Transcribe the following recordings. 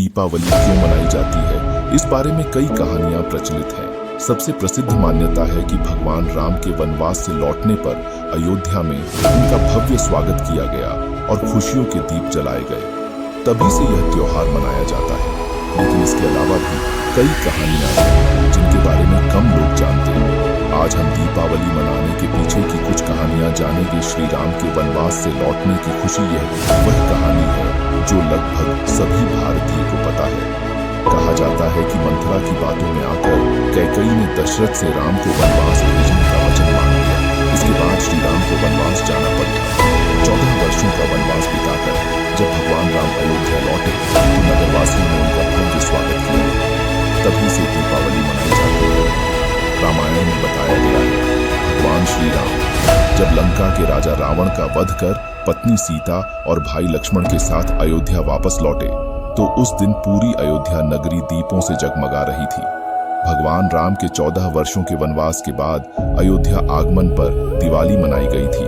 दीपावली क्यों मनाई जाती है, इस बारे में कई कहानियां प्रचलित हैं। सबसे प्रसिद्ध मान्यता है कि भगवान राम के वनवास से लौटने पर अयोध्या में उनका भव्य स्वागत किया गया और खुशियों के दीप जलाए गए। तभी से यह त्योहार मनाया जाता है। लेकिन इसके अलावा भी कई कहानियां हैं जिनके बारे में कम लोग जानते हैं। आज हम दीपावली मनाने के पीछे की कुछ कहानियां जानेंगे। श्री राम के वनवास से लौटने की खुशी यह वह कहानी है जो लगभग सभी भारतीय को पता है। कहा जाता है कि मंथरा की बातों में आकर कैकेयी ने दशरथ से राम को वनवास भेजने का वचन मांग लिया। इसके बाद श्री राम को वनवास जाना पड़ा। 14 वर्षों का वनवास बिताकर जब भगवान राम अयोध्या लौटे तो नगरवासियों ने उनका भव्य स्वागत किया। तभी से दीपावली मनाई जाती है। रामायण में बताया गया है भगवान श्री राम जब लंका के राजा रावण का वध कर पत्नी सीता और भाई लक्ष्मण के साथ अयोध्या वापस लौटे तो उस दिन पूरी अयोध्या नगरी दीपों से जगमगा रही थी। भगवान राम के 14 वर्षों के वनवास के बाद अयोध्या आगमन पर दिवाली मनाई गई थी।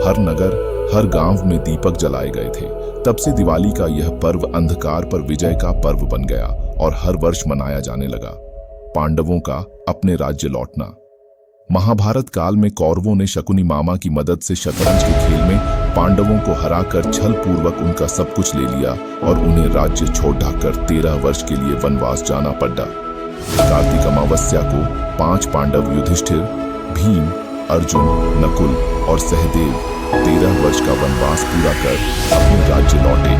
हर नगर हर गांव में दीपक जलाए गए थे। तब से दिवाली का यह पर्व अंधकार पर विजय का पर्व बन गया और हर वर्ष मनाया जाने लगा। पांडवों का अपने राज्य लौटना। महाभारत काल में कौरवों ने शकुनी मामा की मदद से शतरंज के खेल में पांडवों को हराकर छल पूर्वक उनका सब कुछ ले लिया और उन्हें राज्य छोड़कर 13 वर्ष के लिए वनवास जाना पड़ा। कार्तिक अमावस्या को 5 पांडव युधिष्ठिर, भीम, अर्जुन, नकुल और सहदेव 13 वर्ष का वनवास पूरा कर अपने राज्य लौटे।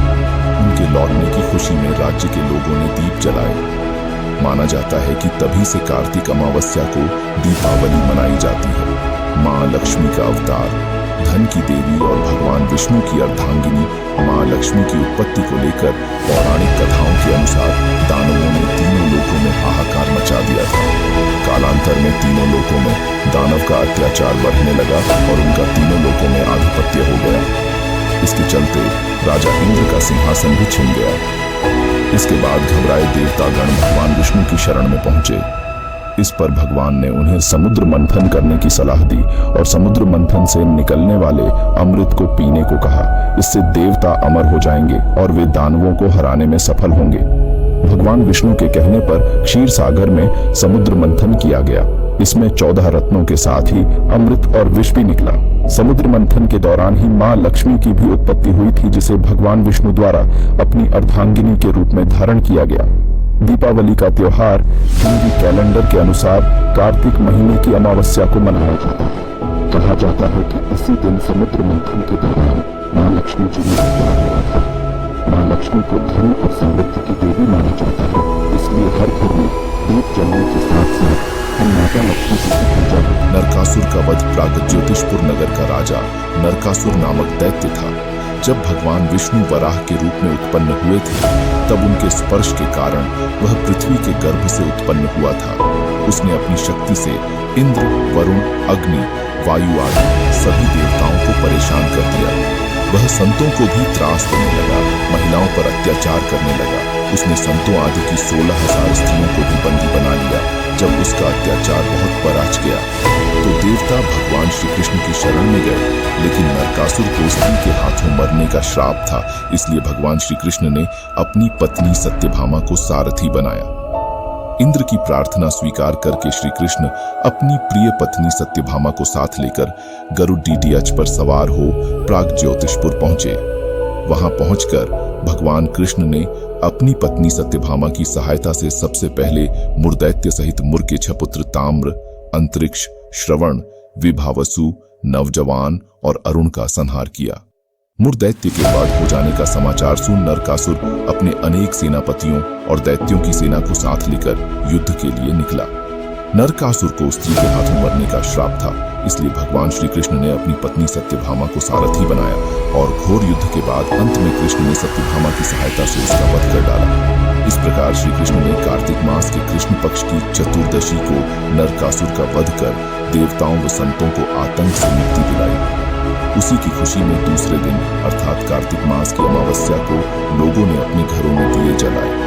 उनके लौटने की खुशी में राज्य के लोगों ने दीप जलाए। माना जाता है कि तभी से कार्तिक अमावस्या को दीपावली मनाई जाती है। मां लक्ष्मी का अवतार, धन की देवी और भगवान विष्णु की अर्धांगिनी मां लक्ष्मी की उत्पत्ति को लेकर पौराणिक कथाओं के अनुसार दानवों ने तीनों लोकों में हाहाकार मचा दिया था। कालांतर में तीनों लोकों में दानव का अत्याचार बढ़ने लगा और उनका तीनों लोकों में आधिपत्य हो गया। इसके चलते राजा इंद्र का सिंहासन भी छिन गया। इसके बाद घबराए देवतागण भगवान विष्णु की शरण में पहुंचे। इस पर भगवान ने उन्हें समुद्र मंथन करने की सलाह दी और समुद्र मंथन से निकलने वाले अमृत को पीने को कहा। इससे देवता अमर हो जाएंगे और वे दानवों को हराने में सफल होंगे। भगवान विष्णु के कहने पर क्षीर सागर में समुद्र मंथन किया गया। इसमें 14 रत्नों के साथ ही अमृत और विष भी निकला। समुद्र मंथन के दौरान ही मां लक्ष्मी की भी उत्पत्ति हुई थी, जिसे भगवान विष्णु द्वारा अपनी अर्धांगिनी के रूप में धारण किया गया। दीपावली का त्योहार हिंदी कैलेंडर के अनुसार कार्तिक महीने की अमावस्या को मनाया जाता है। कहा जाता है कि इसी दिन समुद्र मंथन के दौरान मां लक्ष्मी जी ने अवतार लिया था। मां लक्ष्मी को धन और समृद्धि की देवी माना जाता है, इसलिए हर घर में दीप जलने के साथ साथ हम माता लक्ष्मी जी की पूजा करते हैं। नरकासुर का वध प्रागज्योतिषपुर नगर का राजा नरकासुर नामक दैत्य था। जब भगवान विष्णु वराह के रूप में उत्पन्न हुए थे तब उनके स्पर्श के कारण वह पृथ्वी के गर्भ से उत्पन्न हुआ था। उसने अपनी शक्ति से इंद्र, वरुण, अग्नि, वायु आदि सभी देवताओं को परेशान कर दिया। वह संतों को भी त्रास देने लगा, महिलाओं पर अत्याचार करने लगा। उसने संतों आदि की 16,000 स्त्रियों को भी बंदी बना लिया। जब उसका अत्याचार बहुत पराच गया तो देवता भगवान श्री कृष्ण की शरण में गए, लेकिन नरकासुर को स्त्री के हाथों मरने का श्राप था। इसलिए भगवान श्री कृष्ण ने अपनी पत्नी सत्यभामा को सारथी बनाया। इंद्र की प्रार्थना स्वीकार करके श्री कृष्ण अपनी प्रिय पत्नी सत्यभामा को साथ लेकर गरुड़ डीटीएच पर सवार हो प्रागज्योतिषपुर पहुंचे। वहां पहुंचकर भगवान कृष्ण ने अपनी पत्नी सत्यभामा की सहायता से सबसे पहले मुर्दैत्य सहित मुर्केछपुत्र ताम्र, अंतरिक्ष, श्रवण, विभावसु, नवजवान और अरुण का संहार किया। मुर्दैत्य के बाद हो जाने का समाचार सुन नरकासुर अपने अनेक सेनापतियों और दैत्यों की सेना को साथ लेकर युद्ध के लिए निकला। नरकासुर को स्त्री के हाथों मरने का श्राप था, इसलिए भगवान श्री कृष्ण ने अपनी पत्नी सत्यभामा को सारथी बनाया और घोर युद्ध के बाद अंत में कृष्ण ने सत्यभामा की सहायता से उसका वध कर डाला। इस प्रकार श्री कृष्ण ने कार्तिक मास के कृष्ण पक्ष की चतुर्दशी को नरकासुर का वध कर देवताओं व संतों को आतंक से मुक्ति दिलाई। उसी की खुशी में दूसरे दिन अर्थात कार्तिक मास की अमावस्या को लोगों ने अपने घरों में दिए जलाए।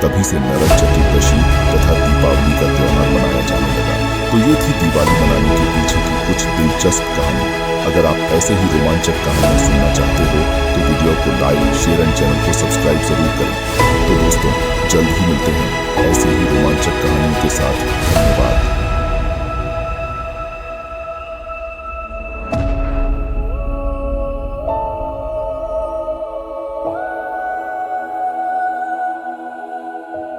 तभी से नरक चतुर्दशी तथा दीपावली का त्योहार मनाया जाने लगा। तो ये थी दिवाली मनाने के पीछे की कुछ दिलचस्प कहानी। अगर आप ऐसे ही रोमांचक कहानियां सुनना चाहते हो तो वीडियो को लाइक, शेयर एंड चैनल को सब्सक्राइब जरूर करें। तो दोस्तों, जल्द ही मिलते हैं ऐसे ही रोमांचक कहानियों के साथ।